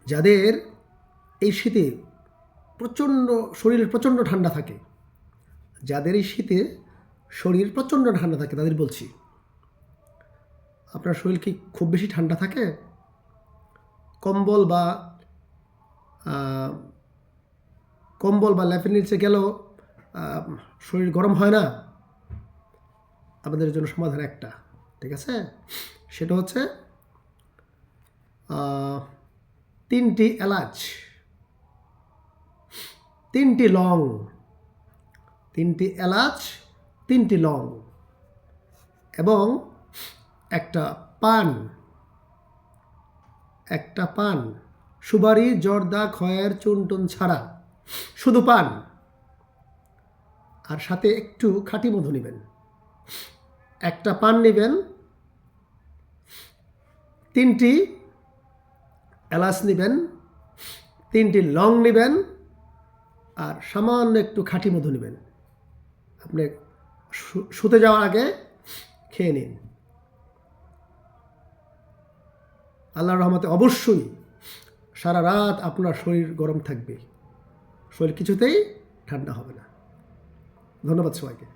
যাদের এই শীতে শরীরের প্রচণ্ড ঠান্ডা থাকে, যাদের এই শীতে শরীর প্রচণ্ড ঠান্ডা থাকে তাদের বলছি, আপনার শরীর কি খুব বেশি ঠান্ডা থাকে? কম্বল বা ল্যাপের নিচে গেলেও শরীর গরম হয় না? আমাদের জন্য সমাধান একটা, ঠিক আছে? সেটা হচ্ছে 3টি এলাচ, 3টি লং, 3টি এলাচ, 3টি লং এবং একটা পান, সুপারি, জর্দা, খয়ের, চুন ছাড়া শুধু পান, আর সাথে একটু খাঁটি মধু নেবেন। একটা পান নেবেন, 3টি এলাচ নেবেন, 3টি লং নেবেন, আর সামান্য একটু খাঁটি মধু নেবেন। আপনি শুতে যাওয়ার আগে খেয়ে নিন। আল্লাহর রহমতে অবশ্যই সারা রাত আপনার শরীর গরম থাকবে, শরীর কিছুতেই ঠান্ডা হবে না। ধন্যবাদ সবাইকে।